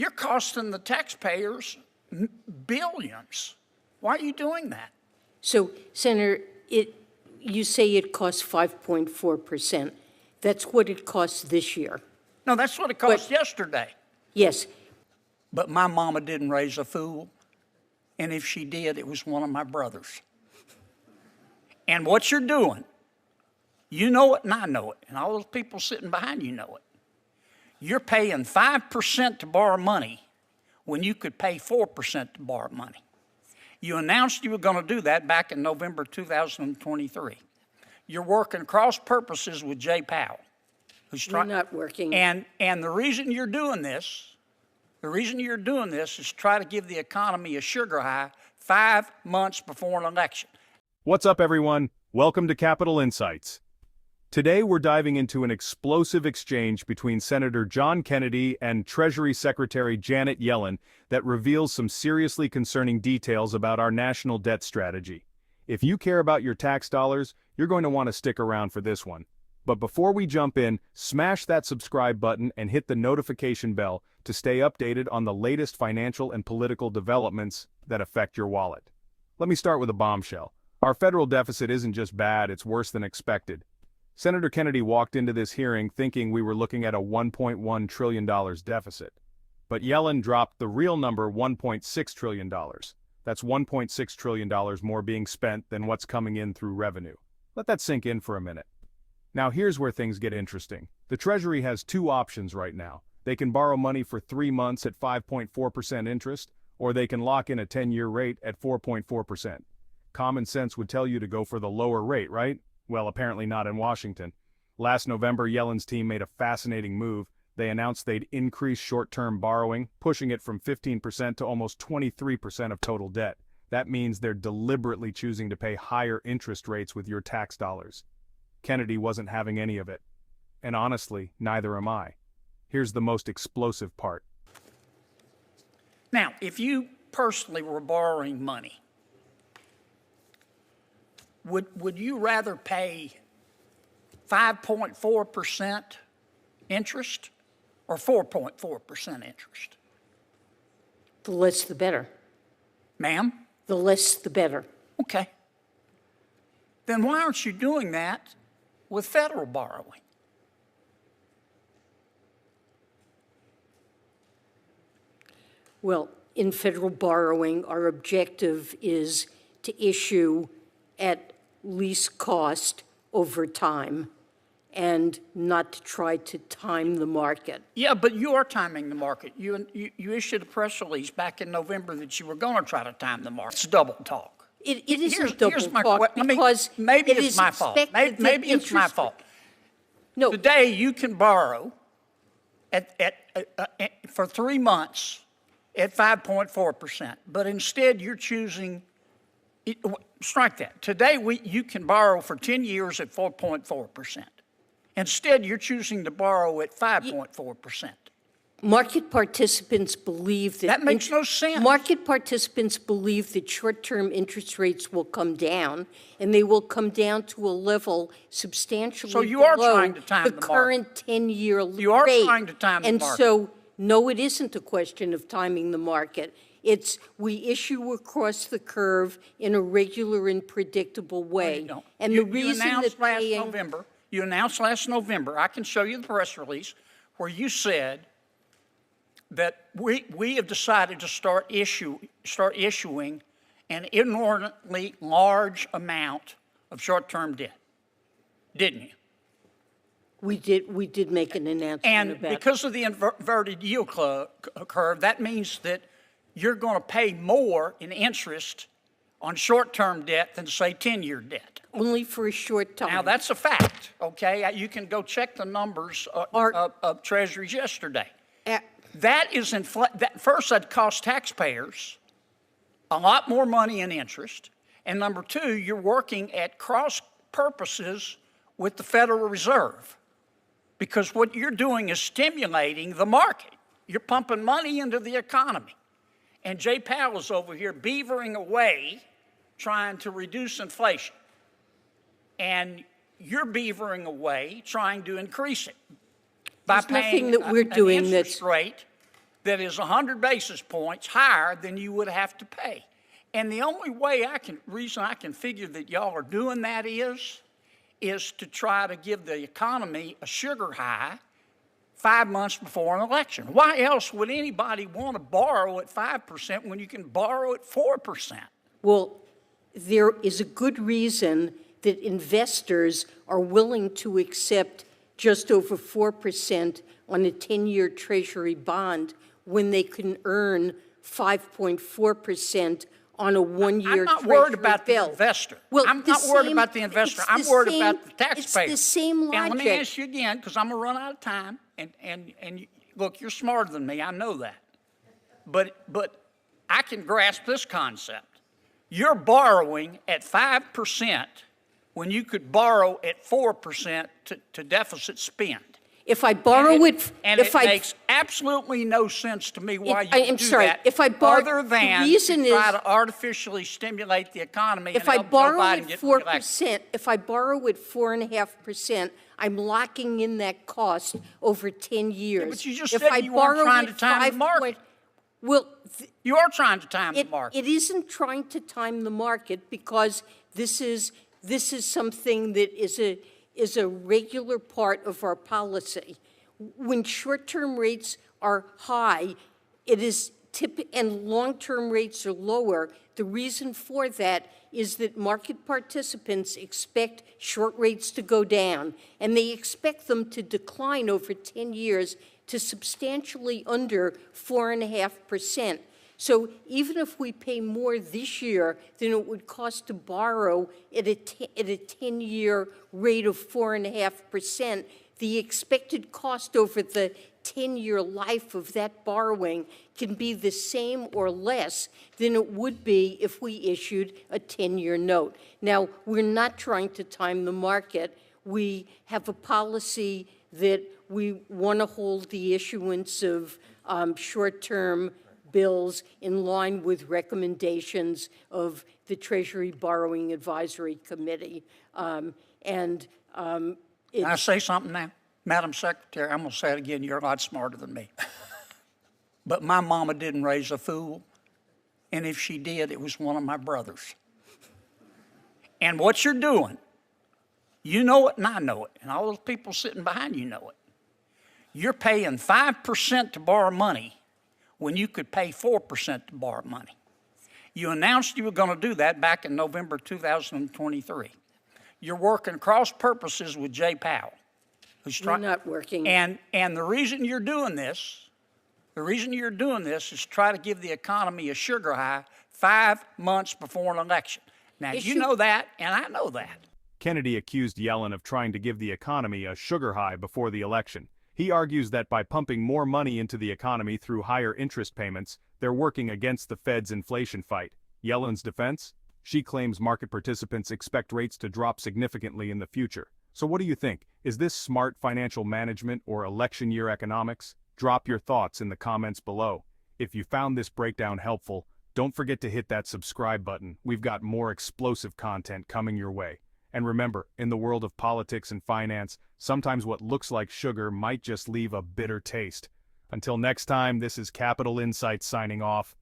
You're costing the taxpayers billions. Why are you doing that? So, Senator, you say it costs 5.4%. That's what it costs this year. No, that's what it cost yesterday. Yes. But my mama didn't raise a fool. And if she did, it was one of my brothers. And what you're doing, you know it and I know it, and all those people sitting behind you know it. You're paying 5% to borrow money when you could pay 4% to borrow money. You announced you were going to do that back in November 2023. You're working cross purposes with Jay Powell, who's trying. We're not working. And the reason you're doing this, is try to give the economy a sugar high 5 months before an election. What's up, everyone? Welcome to Capital Insights. Today, we're diving into an explosive exchange between Senator John Kennedy and Treasury Secretary Janet Yellen that reveals some seriously concerning details about our national debt strategy. If you care about your tax dollars, you're going to want to stick around for this one. But before we jump in, smash that subscribe button and hit the notification bell to stay updated on the latest financial and political developments that affect your wallet. Let me start with a bombshell. Our federal deficit isn't just bad, it's worse than expected. Senator Kennedy walked into this hearing thinking we were looking at a $1.1 trillion deficit. But Yellen dropped the real number, $1.6 trillion. That's $1.6 trillion more being spent than what's coming in through revenue. Let that sink in for a minute. Now here's where things get interesting. The Treasury has two options right now. They can borrow money for 3 months at 5.4% interest, or they can lock in a 10-year rate at 4.4%. Common sense would tell you to go for the lower rate, right? Well, apparently not in Washington. Last November, Yellen's team made a fascinating move. They announced they'd increase short-term borrowing, pushing it from 15% to almost 23% of total debt. That means they're deliberately choosing to pay higher interest rates with your tax dollars. Kennedy wasn't having any of it. And honestly, neither am I. Here's the most explosive part. Now, if you personally were borrowing money, would you rather pay 5.4% interest or 4.4% interest? The less the better. Ma'am? The less the better. Okay. Then why aren't you doing that with federal borrowing? Well, in federal borrowing, our objective is to issue at least cost over time and not to try to time the market. Yeah, but you are timing the market. You issued a press release back in November that you were going to try to time the market. It's double talk. It isn't double talk because maybe it's my fault. Maybe it's my fault. No. Today you can borrow for 3 months at 5.4%, but instead you're choosing. Strike that. Today, you can borrow for 10 years at 4.4%. Instead, you're choosing to borrow at 5.4%. Market participants believe that... That makes no sense. Market participants believe that short-term interest rates will come down, and they will come down to a level substantially so you are below trying to time the current 10-year rate. You are trying to time the market. And so, no, it isn't a question of timing the market. It's we issue across the curve in a regular and predictable way. No, and you, the reason you announced last November, I can show you the press release, where you said that we have decided to start issuing an inordinately large amount of short-term debt. Didn't you? We did make an announcement and about because of the inverted yield curve, that means that you're going to pay more in interest on short-term debt than, say, 10-year debt. Only for a short time. Now, that's a fact, okay? You can go check the numbers of Treasuries yesterday. That is, first, that cost taxpayers a lot more money in interest. And number two, you're working at cross purposes with the Federal Reserve because what you're doing is stimulating the market. You're pumping money into the economy. And Jay Powell is over here beavering away trying to reduce inflation. And you're beavering away trying to increase it by There's paying nothing that we're doing an interest rate that is 100 basis points higher than you would have to pay. And the only reason I can figure that y'all are doing that is to try to give the economy a sugar high 5 months before an election. Why else would anybody want to borrow at 5% when you can borrow at 4%? Well, there is a good reason that investors are willing to accept just over 4% on a 10-year Treasury bond when they can earn 5.4% on a one-year Treasury bill. I'm not worried about the investor. Well, I'm not worried about the investor. I'm worried about the taxpayer. It's the same logic. And let me ask you again, because I'm going to run out of time. And look, you're smarter than me. I know that. But I can grasp this concept. You're borrowing at 5% when you could borrow at 4% to deficit spend. If I borrow it, it makes absolutely no sense to me why you do that. If I borrow, other than to try to artificially stimulate the economy and help Joe Biden get reelected. If I borrow at 4.5%, I'm locking in that cost over 10 years. Yeah, but you just said you weren't trying to time the market. Well, you are trying to time the market. It isn't trying to time the market because this is something that is a regular part of our policy. When short-term rates are high, and long-term rates are lower, the reason for that is that market participants expect short rates to go down, and they expect them to decline over 10 years to substantially under 4.5%. So even if we pay more this year than it would cost to borrow at a 10-year rate of 4.5%, the expected cost over the 10-year life of that borrowing can be the same or less than it would be if we issued a 10-year note. Now, we're not trying to time the market. We have a policy that we want to hold the issuance of short-term bills in line with recommendations of the Treasury Borrowing Advisory Committee. Can I say something now? Madam Secretary, I'm going to say it again. You're a lot smarter than me. But my mama didn't raise a fool. And if she did, it was one of my brothers. And what you're doing, you know it and I know it. And all those people sitting behind you know it. You're paying 5% to borrow money when you could pay 4% to borrow money. You announced you were going to do that back in November 2023. You're working cross purposes with Jay Powell. We're not working. And the reason you're doing this, is try to give the economy a sugar high 5 months before an election. Now, you know that, and I know that. Kennedy accused Yellen of trying to give the economy a sugar high before the election. He argues that by pumping more money into the economy through higher interest payments, they're working against the Fed's inflation fight. Yellen's defense? She claims market participants expect rates to drop significantly in the future. So what do you think? Is this smart financial management or election year economics? Drop your thoughts in the comments below. If you found this breakdown helpful, don't forget to hit that subscribe button. We've got more explosive content coming your way. And remember, in the world of politics and finance, sometimes what looks like sugar might just leave a bitter taste. Until next time, this is Capital Insights signing off.